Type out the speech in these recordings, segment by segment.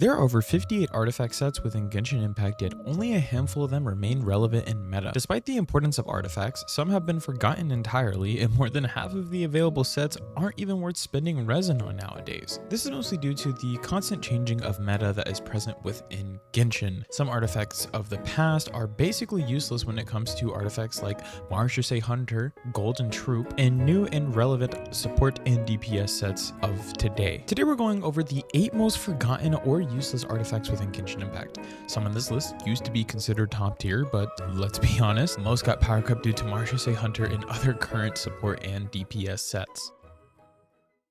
There are over 58 artifact sets within Genshin Impact, yet only a handful of them remain relevant in meta. Despite the importance of artifacts, some have been forgotten entirely, and more than half of the available sets aren't even worth spending resin on nowadays. This is mostly due to the constant changing of meta that is present within Genshin. Some artifacts of the past are basically useless when it comes to artifacts like Retracing Hunter, Golden Troop, and new and relevant support and DPS sets of today. Today we're going over the 8 most forgotten or useless artifacts within Genshin Impact. Some on this list used to be considered top tier, but let's be honest, most got power crept due to Retracing Hunter and other current support and DPS sets.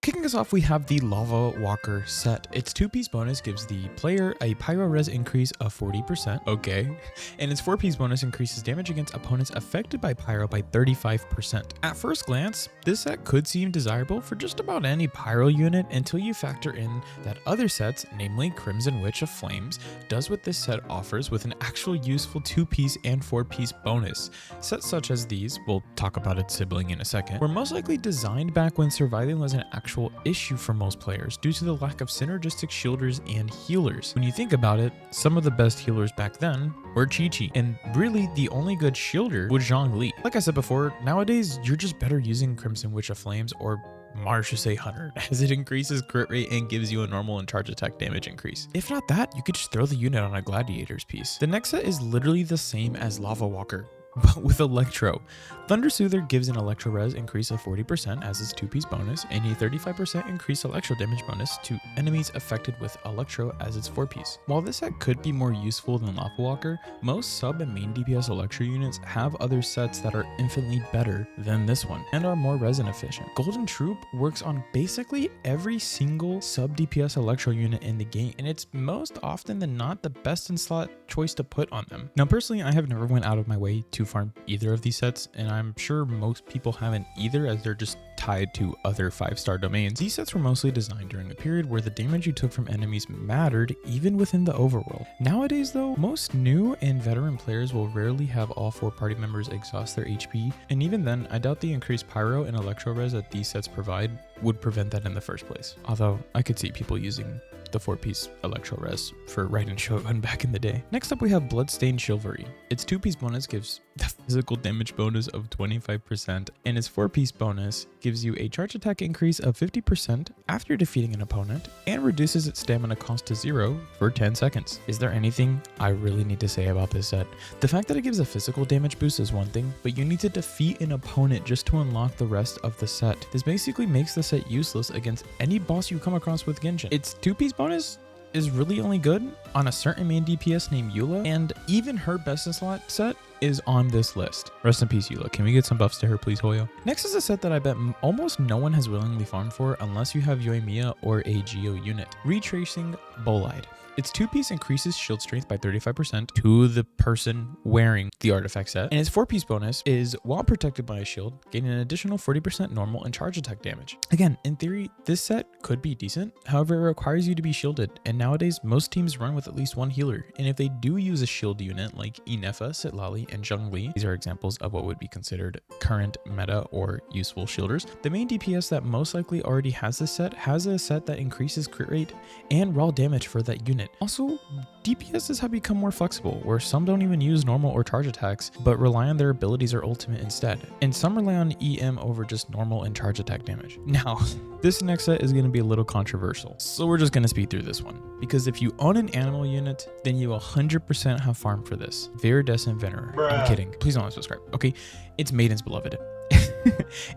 Kicking us off, we have the Lava Walker set. Its 2-piece bonus gives the player a pyro res increase of 40%, okay, and its 4-piece bonus increases damage against opponents affected by pyro by 35%. At first glance, this set could seem desirable for just about any pyro unit until you factor in that other sets, namely Crimson Witch of Flames, does what this set offers with an actual useful 2-piece and 4-piece bonus. Sets such as these, we'll talk about its sibling in a second, were most likely designed back when surviving was an actual issue for most players due to the lack of synergistic shielders and healers. When you think about it, some of the best healers back then were Chi-Chi, and really the only good shielder was Zhongli. Like I said before, nowadays you're just better using Crimson Witch of Flames or Retracing Hunter, as it increases crit rate and gives you a normal and charge attack damage increase. If not that, you could just throw the unit on a Gladiator's piece. The next set is literally the same as Lava Walker, but with Electro. Thunder Soother gives an Electro res increase of 40% as its 2-piece bonus, and a 35% increased Electro damage bonus to enemies affected with Electro as its 4-piece. While this set could be more useful than Lava Walker, most sub and main DPS Electro units have other sets that are infinitely better than this one, and are more resin efficient. Golden Troop works on basically every single sub DPS Electro unit in the game, and it's most often than not the best in slot choice to put on them. Now personally, I have never went out of my way to farm either of these sets, and I'm sure most people haven't either, as they're just tied to other 5-star domains. These sets were mostly designed during a period where the damage you took from enemies mattered even within the overworld. Nowadays though, most new and veteran players will rarely have all 4 party members exhaust their HP, and even then, I doubt the increased pyro and electro res that these sets provide would prevent that in the first place. Although I could see people using the 4-piece electro res for Raiden Shogun back in the day. Next up, we have Bloodstained Chivalry. Its 2-piece bonus gives the physical damage bonus of 25%, and its 4-piece bonus gives you a charge attack increase of 50% after defeating an opponent, and reduces its stamina cost to 0 for 10 seconds. Is there anything I really need to say about this set? The fact that it gives a physical damage boost is one thing, but you need to defeat an opponent just to unlock the rest of the set. This basically makes the set useless against any boss you come across with Genshin. Its 2-piece bonus is really only good on a certain main DPS named Eula, and even her best in slot set is on this list. Rest in peace, Eula. Can we get some buffs to her, please, Hoyo? Next is a set that I bet almost no one has willingly farmed for unless you have Yoimiya or a Geo unit. Retracing Bolide. Its 2-piece increases shield strength by 35% to the person wearing the artifact set, and its 4-piece bonus is, while protected by a shield, gaining an additional 40% normal and charge attack damage. Again, in theory, this set could be decent, however it requires you to be shielded, and nowadays most teams run with at least one healer, and if they do use a shield unit like Inefa, Sitlali, and Zhongli, these are examples of what would be considered current meta or useful shielders, the main DPS that most likely already has this set has a set that increases crit rate and raw damage for that unit. Also, DPSs have become more flexible, where some don't even use normal or charge attacks, but rely on their abilities or ultimate instead, and some rely on EM over just normal and charge attack damage. Now, this next set is going to be a little controversial, so we're just going to speed through this one, because if you own an animal unit, then you 100% have farmed for this. Viridescent Venerer. I'm kidding. Please don't unsubscribe. Okay, it's Maiden's Beloved.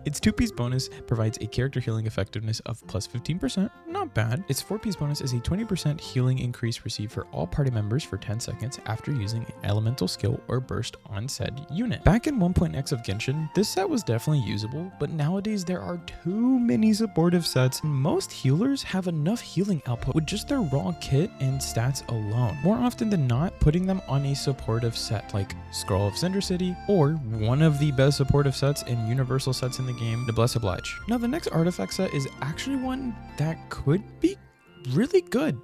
Its 2-piece bonus provides a character healing effectiveness of plus 15%, not bad. Its 4-piece bonus is a 20% healing increase received for all party members for 10 seconds after using an elemental skill or burst on said unit. Back in 1.x of Genshin, this set was definitely usable, but nowadays there are too many supportive sets, and most healers have enough healing output with just their raw kit and stats alone. More often than not, putting them on a supportive set like Scroll of Cinder City, or one of the best supportive sets in universal sets in the game, the Blessed Now, the next artifact set is actually one that could be really good.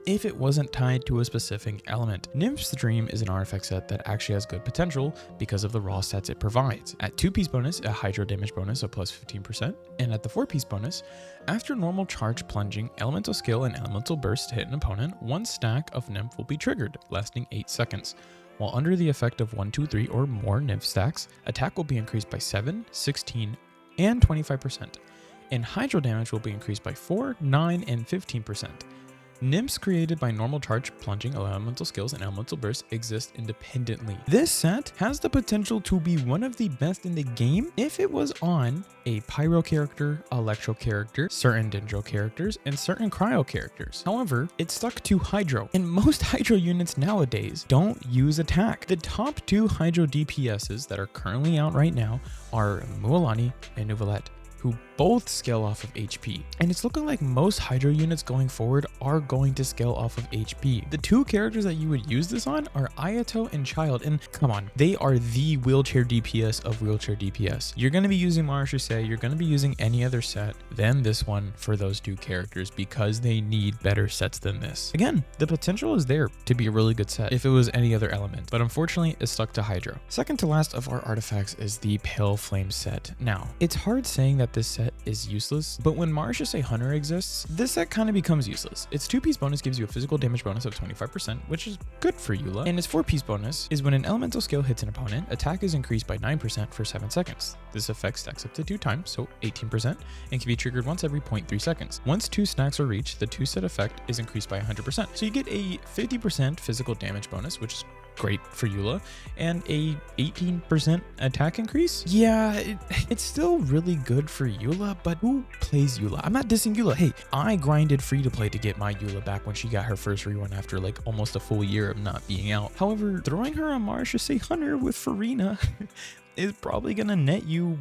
if it wasn't tied to a specific element. Nymph's Dream is an artifact set that actually has good potential because of the raw stats it provides. At 2-piece bonus, a hydro damage bonus of plus 15%, and at the 4-piece bonus, after normal charge plunging, elemental skill and elemental burst hit an opponent, 1 stack of Nymph will be triggered, lasting 8 seconds. While under the effect of 1, 2, 3 or more Nymph stacks, attack will be increased by 7, 16, and 25%, and hydro damage will be increased by 4, 9, and 15%. Nymphs created by normal charge, plunging, elemental skills, and elemental bursts exist independently. This set has the potential to be one of the best in the game if it was on a pyro character, electro character, certain dendro characters, and certain cryo characters. However, it's stuck to hydro, and most hydro units nowadays don't use attack. The top 2 hydro DPSs that are currently out right now are Mualani and Nuvolette, who both scale off of HP. And it's looking like most hydro units going forward are going to scale off of HP. The 2 characters that you would use this on are Ayato and Child, and come on, they are the wheelchair DPS of wheelchair DPS. You're going to be using Marshusei, you're going to be using any other set than this one for those 2 characters because they need better sets than this. Again, the potential is there to be a really good set if it was any other element, but unfortunately it's stuck to hydro. Second to last of our artifacts is the Pale Flame set. Now, it's hard saying that this set is useless, but when Marshusei Hunter exists, this set kind of becomes useless. Its 2-piece bonus gives you a physical damage bonus of 25%, which is good for Eula, and its 4-piece bonus is when an elemental skill hits an opponent, attack is increased by 9% for 7 seconds. This effect stacks up to 2 times, so 18%, and can be triggered once every 0.3 seconds. Once 2 stacks are reached, the 2-set effect is increased by 100%. So you get a 50% physical damage bonus, which is great for Eula, and a 18% attack increase. Yeah, it's still really good for Eula, but who plays Eula? I'm not dissing Eula. Hey, I grinded free to play to get my Eula back when she got her first rerun after like almost a full year of not being out. However, throwing her on Marshusei Hunter with Farina is probably gonna net you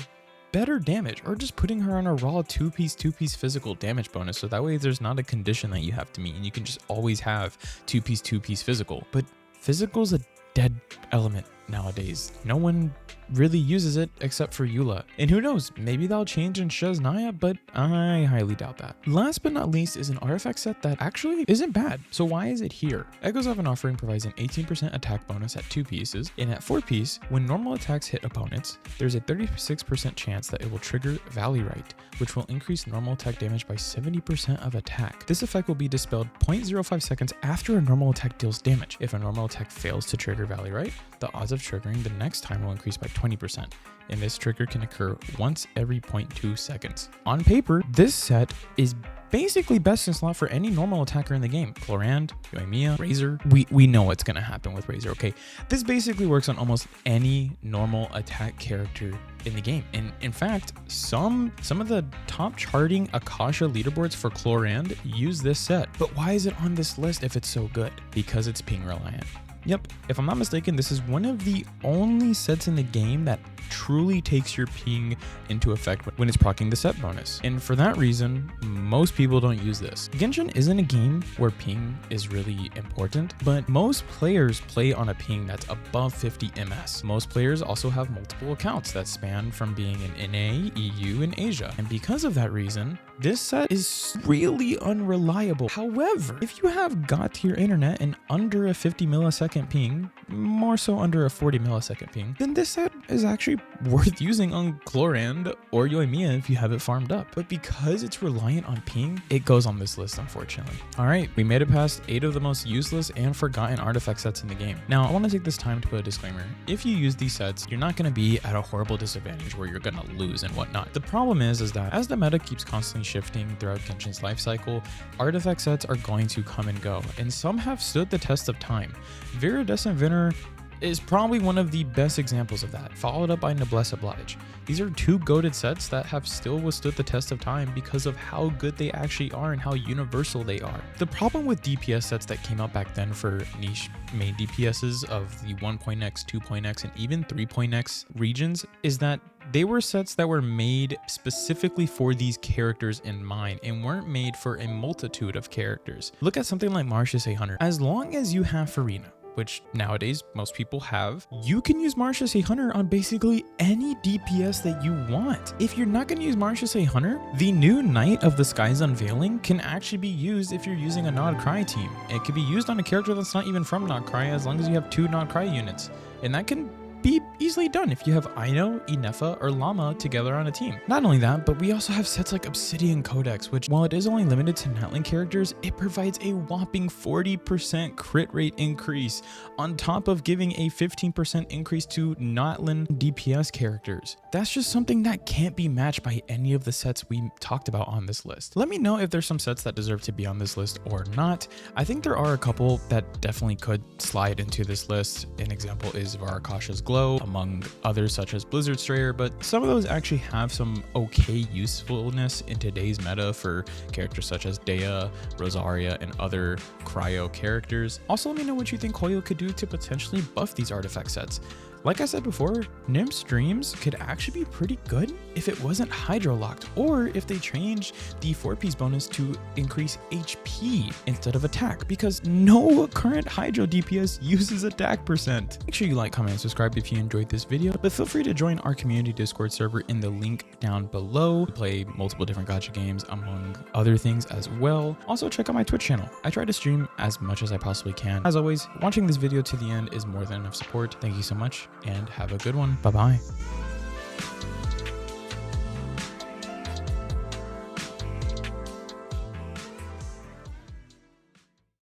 better damage, or just putting her on a raw 2-piece physical damage bonus, so that way there's not a condition that you have to meet and you can just always have 2-piece physical. But physical's a dead element nowadays. No one really uses it except for Eula. And who knows, maybe that'll change in Shaznaya, but I highly doubt that. Last but not least is an artifact set that actually isn't bad. So why is it here? Echoes of an Offering provides an 18% attack bonus at 2 pieces, and at 4 piece, when normal attacks hit opponents, there's a 36% chance that it will trigger Valley Rite, which will increase normal attack damage by 70% of attack. This effect will be dispelled 0.05 seconds after a normal attack deals damage. If a normal attack fails to trigger Valley Rite, the odds of triggering the next time will increase by 20%, and this trigger can occur once every 0.2 seconds. On paper, this set is basically best in slot for any normal attacker in the game. Chlorand, Yoimiya, Razor. We know what's gonna happen with Razor, okay? This basically works on almost any normal attack character in the game. And in fact, some of the top charting Akasha leaderboards for Chlorand use this set. But why is it on this list if it's so good? Because it's ping reliant. Yep, if I'm not mistaken, this is one of the only sets in the game that truly takes your ping into effect when it's proccing the set bonus. And for that reason, most people don't use this. Genshin isn't a game where ping is really important, but most players play on a ping that's above 50 ms. Most players also have multiple accounts that span from being in NA, EU, and Asia. And because of that reason, this set is really unreliable. However, if you have god-tier internet and under a 50 millisecond ping, more so under a 40 millisecond ping, then this set is actually worth using on Chlorand or Yoimiya if you have it farmed up. But because it's reliant on ping, it goes on this list, unfortunately. All right, we made it past 8 of the most useless and forgotten artifact sets in the game. Now, I want to take this time to put a disclaimer. If you use these sets, you're not going to be at a horrible disadvantage where you're going to lose and whatnot. The problem is that as the meta keeps constantly shifting throughout Genshin's life cycle, artifact sets are going to come and go, and some have stood the test of time. Viridescent Veneer is probably one of the best examples of that, followed up by Noblesse Oblige. These are 2 goated sets that have still withstood the test of time because of how good they actually are and how universal they are. The problem with DPS sets that came out back then for niche main DPSs of the 1.x, 2.x, and even 3.x regions is that they were sets that were made specifically for these characters in mind and weren't made for a multitude of characters. Look at something like Marshusei Hunter. As long as you have Farina, which nowadays most people have, you can use Martius a Hunter on basically any DPS that you want. If you're not going to use Martius a Hunter, the new Knight of the Skies Unveiling can actually be used if you're using a Nod Cry team. It could be used on a character that's not even from Nod Cry as long as you have 2 Nod Cry units. And that can be easily done if you have Aino, Inefa, or Llama together on a team. Not only that, but we also have sets like Obsidian Codex, which while it is only limited to Natling characters, it provides a whopping 40% crit rate increase on top of giving a 15% increase to Natlan DPS characters. That's just something that can't be matched by any of the sets we talked about on this list. Let me know if there's some sets that deserve to be on this list or not. I think there are a couple that definitely could slide into this list. An example is Varakasha's Glow, among others such as Blizzard Strayer, but some of those actually have some okay usefulness in today's meta for characters such as Dea, Rosaria, and other cryo characters. Also, let me know what you think Hoyo could do to potentially buff these artifact sets. Like I said before, Nymph's Dreams could actually be pretty good if it wasn't hydro locked, or if they changed the 4-piece bonus to increase HP instead of attack, because no current hydro DPS uses attack percent. Make sure you like, comment, and subscribe if you enjoyed this video, but feel free to join our community Discord server in the link down below. We play multiple different gacha games among other things as well. Also check out my Twitch channel. I try to stream as much as I possibly can. As always, watching this video to the end is more than enough support. Thank you so much, and have a good one. Bye bye.